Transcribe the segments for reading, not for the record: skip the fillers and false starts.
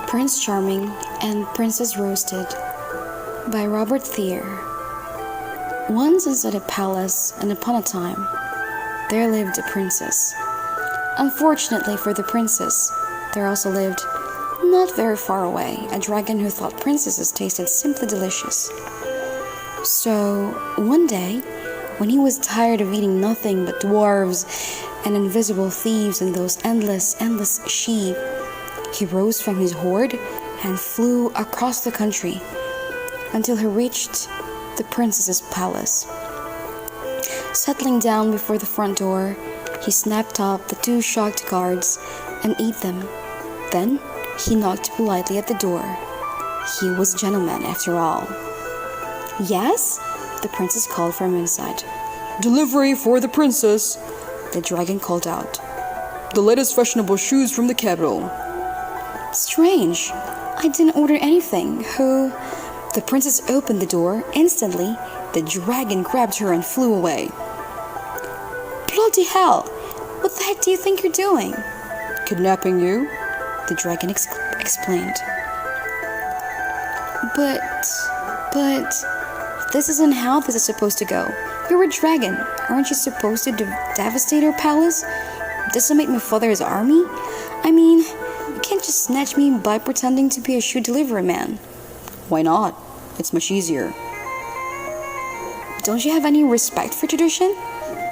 Prince Charming and Princess Roasted by Robert Thier. Once inside a palace and upon a time, there lived a princess. Unfortunately for the princess, there also lived, not very far away, a dragon who thought princesses tasted simply delicious. So, one day, when he was tired of eating nothing but dwarves and invisible thieves and those endless sheep, he rose from his hoard and flew across the country until he reached the princess's palace. Settling down before the front door, he snapped up the 2 shocked guards and ate them. Then he knocked politely at the door. He was a gentleman after all. "Yes?" the princess called from inside. "Delivery for the princess," the dragon called out. "The latest fashionable shoes from the capital." "Strange, I didn't order anything. Who?" The princess opened the door. Instantly, the dragon grabbed her and flew away. "Bloody hell! What the heck do you think you're doing?" "Kidnapping you," the dragon explained. But, this isn't how this is supposed to go. You're a dragon. Aren't you supposed to devastate our palace? Decimate my father's army? I mean, you can't just snatch me by pretending to be a shoe delivery man. "Why not? It's much easier." Don't you have any respect for tradition?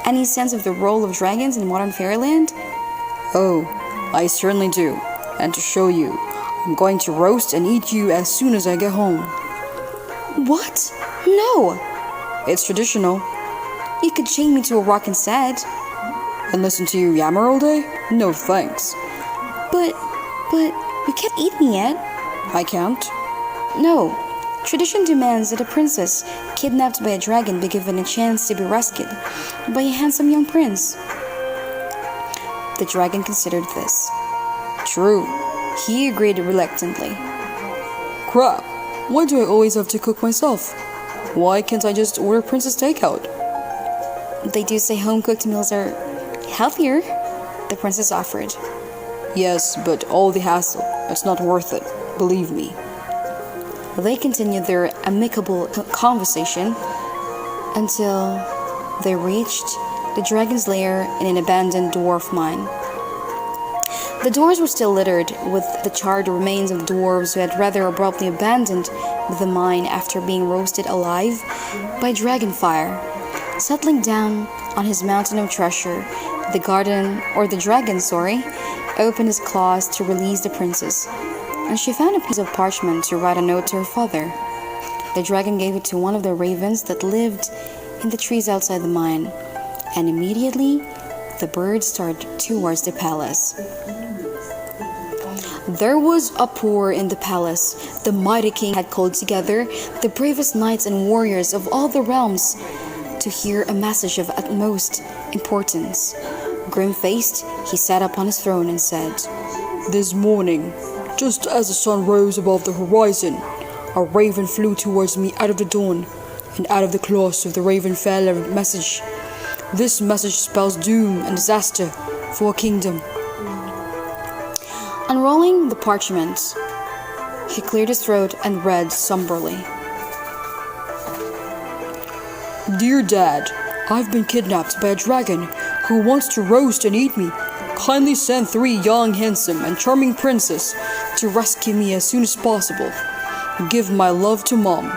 Any sense of the role of dragons in modern fairyland? "Oh, I certainly do. And to show you, I'm going to roast and eat you as soon as I get home." "What? No!" "It's traditional." "You could chain me to a rock instead." "And listen to you yammer all day? No thanks." But, you can't eat me yet." "I can't." "No. Tradition demands that a princess kidnapped by a dragon be given a chance to be rescued by a handsome young prince." The dragon considered this. "True." He agreed reluctantly. "Crap! Why do I always have to cook myself? Why can't I just order princess takeout?" "They do say home-cooked meals are healthier," the princess offered. "Yes, but all the hassle. It's not worth it. Believe me." They continued their amicable conversation until they reached the dragon's lair in an abandoned dwarf mine. The doors were still littered with the charred remains of dwarves who had rather abruptly abandoned the mine after being roasted alive by dragon fire. Settling down on his mountain of treasure, the dragon, opened his claws to release the princess, and she found a piece of parchment to write a note to her father. The dragon gave it to one of the ravens that lived in the trees outside the mine, and immediately the bird started towards the palace. There was uproar in the palace. The mighty king had called together the bravest knights and warriors of all the realms to hear a message of utmost importance. Grim-faced, he sat up on his throne and said, "This morning, just as the sun rose above the horizon, a raven flew towards me out of the dawn, and out of the claws of the raven fell a message. This message spells doom and disaster for a kingdom." Unrolling the parchment, he cleared his throat and read somberly. "Dear Dad, I've been kidnapped by a dragon who wants to roast and eat me. Kindly send 3 young, handsome, and charming princes to rescue me as soon as possible. Give my love to Mom.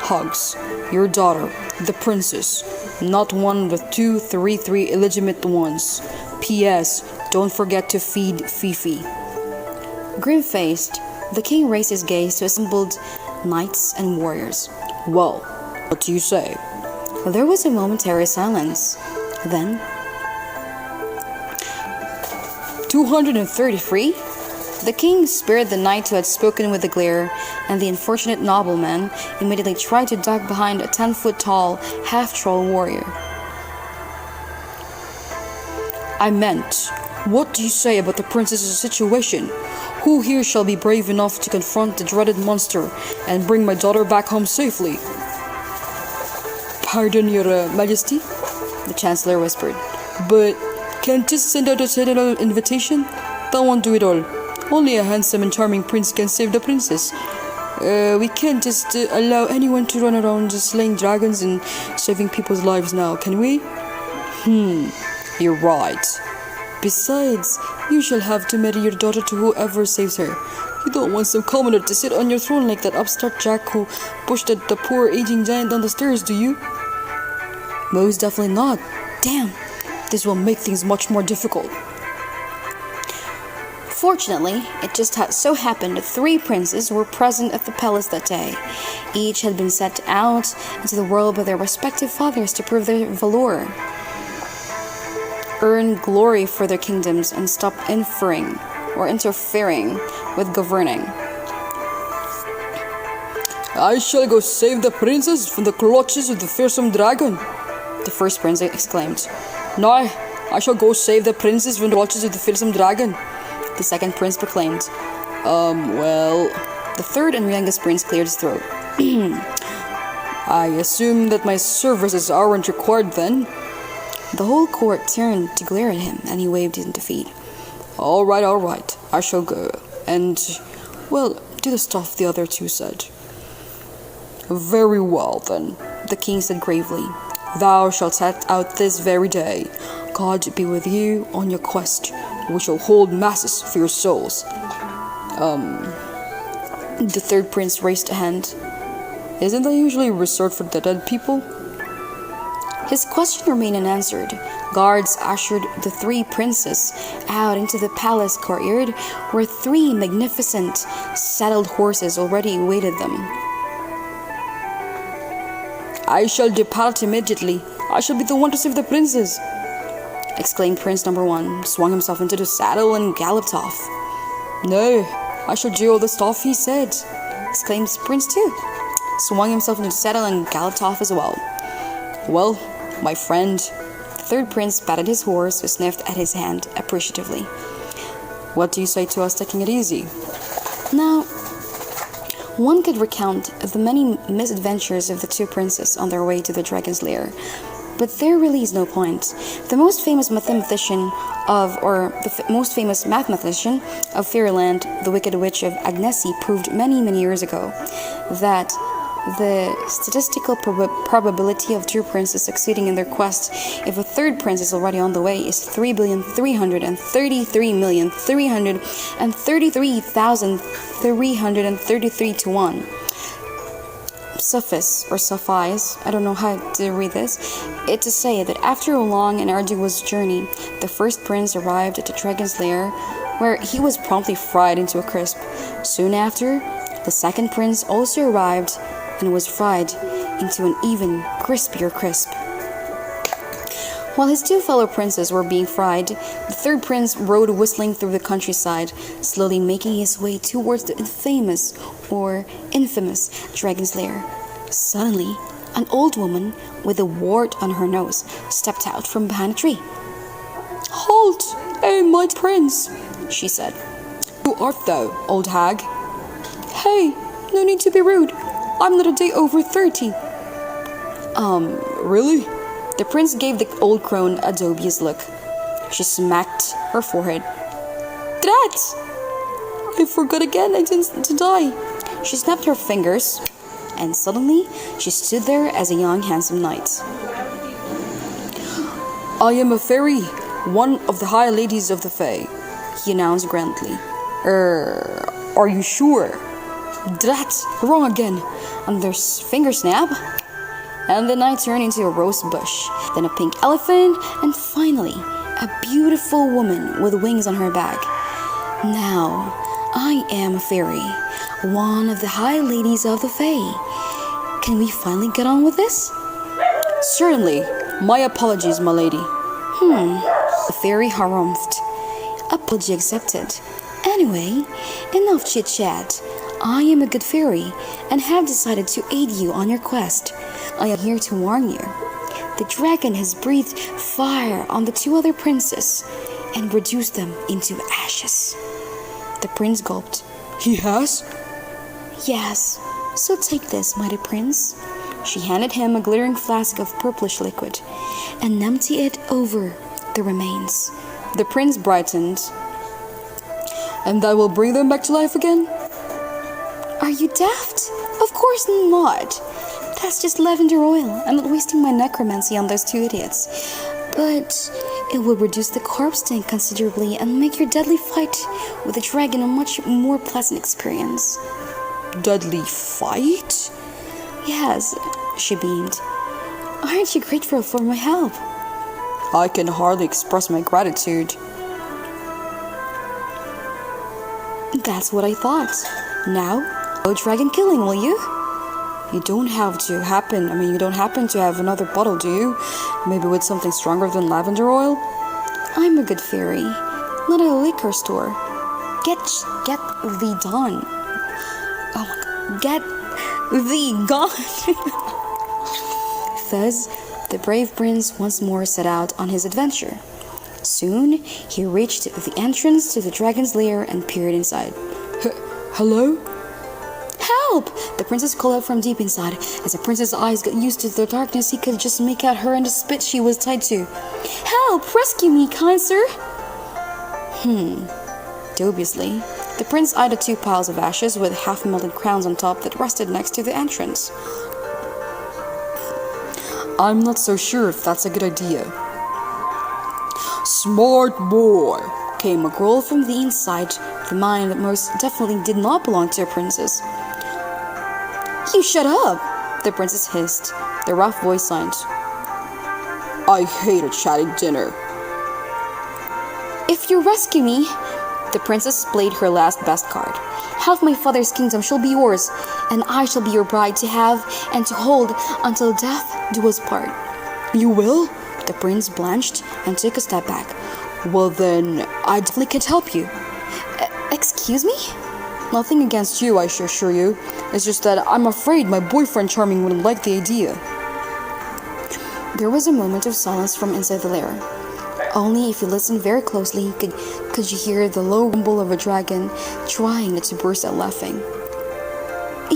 Hugs. Your daughter, the princess. Not one of the 3 illegitimate ones. P.S. Don't forget to feed Fifi." Grim-faced, the king raised his gaze to assembled knights and warriors. "Well, what do you say?" There was a momentary silence. Then, 233? The king spared the knight who had spoken with the glare, and the unfortunate nobleman immediately tried to duck behind a 10-foot-tall, half-troll warrior. "I meant, what do you say about the princess's situation? Who here shall be brave enough to confront the dreaded monster and bring my daughter back home safely?" "Pardon, your majesty," the chancellor whispered, "but can't just send out a general invitation? That won't do it all. Only a handsome and charming prince can save the princess. We can't just allow anyone to run around just slaying dragons and saving people's lives now, can we? You're right. Besides, you shall have to marry your daughter to whoever saves her. You don't want some commoner to sit on your throne like that upstart Jack who pushed the poor aging giant down the stairs, do you? Most definitely not. Damn, this will make things much more difficult. Fortunately, it just so happened that 3 princes were present at the palace that day. Each had been sent out into the world by their respective fathers to prove their valor, earn glory for their kingdoms, and stop interfering with governing. I shall go save the princess from the clutches of the fearsome dragon, the first prince exclaimed. No, I shall go save the princess from the clutches of the fearsome dragon, the second prince proclaimed. Well... The third and youngest prince cleared his throat. I assume that my services aren't required then? The whole court turned to glare at him, and he waved in defeat. All right, I shall go. And, well, do the stuff the other 2 said. Very well, then, the king said gravely. Thou shalt set out this very day. God be with you on your quest. We shall hold masses for your souls. The third prince raised a hand. Isn't that usually reserved for the dead people? His question remained unanswered. Guards ushered the 3 princes out into the palace courtyard, where 3 magnificent saddled horses already awaited them. I shall depart immediately. I shall be the one to save the princes, exclaimed Prince number 1, swung himself into the saddle and galloped off. No, I shall do all the stuff he said, exclaimed Prince 2, swung himself into the saddle and galloped off as well. Well, my friend, the third prince patted his horse, who sniffed at his hand appreciatively. What do you say to us taking it easy? Now, one could recount the many misadventures of the 2 princes on their way to the dragon's lair, but there really is no point. The most famous mathematician of Fairyland, the Wicked Witch of Agnesi, proved many years ago that the statistical probability of 2 princes succeeding in their quest if a 3rd prince is already on the way is 3,333,333,333 to 1. Suffice, I don't know how to read this, it to say that after a long and arduous journey, the first prince arrived at the dragon's lair, where he was promptly fried into a crisp. Soon after, the second prince also arrived and was fried into an even crispier crisp. While his 2 fellow princes were being fried, the 3rd prince rode whistling through the countryside, slowly making his way towards the infamous dragon's lair. Suddenly, an old woman with a wart on her nose stepped out from behind a tree. Halt, oh my prince, she said. Who art thou, old hag? Hey, no need to be rude. I'm not a day over 30. Really? The prince gave the old crone a dubious look. She smacked her forehead. Drat! I forgot again, I didn't to die. She snapped her fingers, and suddenly she stood there as a young, handsome knight. I am a fairy, one of the high ladies of the Fae, he announced grandly. Are you sure? Drat! Wrong again. Another finger snap, and the knight turned into a rose bush, then a pink elephant, and finally, a beautiful woman with wings on her back. Now, I am a fairy, one of the high ladies of the Fae. Can we finally get on with this? Certainly. My apologies, my lady. The fairy harumphed. Apology accepted. Anyway, enough chit-chat. I am a good fairy and have decided to aid you on your quest. I am here to warn you. The dragon has breathed fire on the 2 other princes and reduced them into ashes. The prince gulped. He has? Yes. So take this, mighty prince. She handed him a glittering flask of purplish liquid and emptied it over the remains. The prince brightened And that will bring them back to life again? Are you daft? Of course not. That's just lavender oil. I'm not wasting my necromancy on those two idiots. But it will reduce the corpse tank considerably and make your deadly fight with the dragon a much more pleasant experience. Deadly fight? Yes, she beamed. Aren't you grateful for my help? I can hardly express my gratitude. That's what I thought. Now, no dragon killing, will you? You don't happen to have another bottle, do you? Maybe with something stronger than lavender oil? I'm a good fairy, not a liquor store. Get thee done. Oh my god. Get thee gone. Thus, the brave prince once more set out on his adventure. Soon, he reached the entrance to the dragon's lair and peered inside. Hello? Help! The princess called out from deep inside. As the prince's eyes got used to the darkness, he could just make out her and the spit she was tied to. Help! Rescue me, kind sir! Dubiously, the prince eyed the two piles of ashes with half-melted crowns on top that rested next to the entrance. I'm not so sure if that's a good idea. Smart boy, Came a growl from the inside, the mind that most definitely did not belong to a princess. You shut up! The princess hissed. The rough voice signed. I hate a chatty dinner. If you rescue me, the princess played her last best card. Half my father's kingdom shall be yours, and I shall be your bride to have and to hold until death do us part. You will? The prince blanched and took a step back. Well then, I definitely can't help you. Excuse me? Nothing against you, I assure you. It's just that I'm afraid my boyfriend Charming wouldn't like the idea. There was a moment of silence from inside the lair. Only if you listened very closely could you hear the low rumble of a dragon trying to burst out laughing.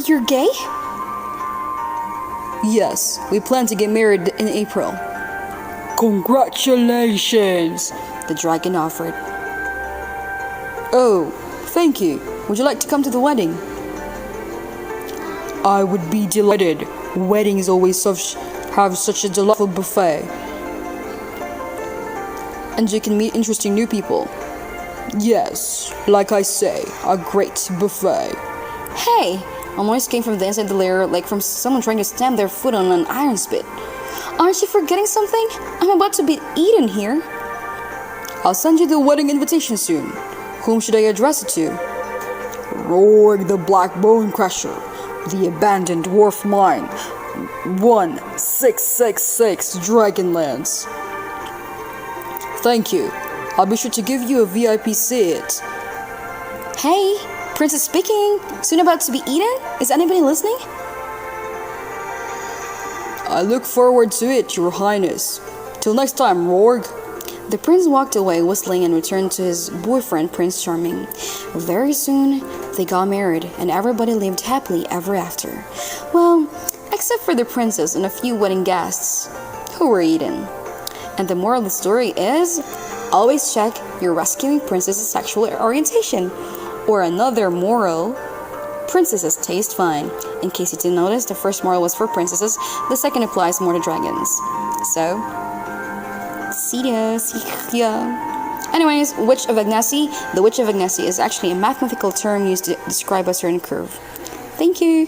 You're gay? Yes, we plan to get married in April. Congratulations! The dragon offered. Oh, thank you. Would you like to come to the wedding? I would be delighted. Weddings always have such a delightful buffet. And you can meet interesting new people. Yes, like I say, a great buffet. Hey! A noise came from the inside the lair, like from someone trying to stamp their foot on an iron spit. Aren't you forgetting something? I'm about to be eaten here. I'll send you the wedding invitation soon. Whom should I address it to? Roar the Black Bone Crusher, the abandoned dwarf mine, 1666 Dragonlands. Thank you. I'll be sure to give you a VIP seat. Hey, princess speaking. Soon about to be eaten? Is anybody listening? I look forward to it, Your Highness. Till next time, Roarg. The prince walked away whistling and returned to his boyfriend, Prince Charming. Very soon, they got married, and everybody lived happily ever after. Well, except for the princess and a few wedding guests who were eaten. And the moral of the story is, always check your rescuing princess's sexual orientation. Or another moral, princesses taste fine. In case you didn't notice, the first moral was for princesses, the second applies more to dragons. So, see ya. Anyways, Witch of Agnessi. The Witch of Agnessi is actually a mathematical term used to describe a certain curve. Thank you.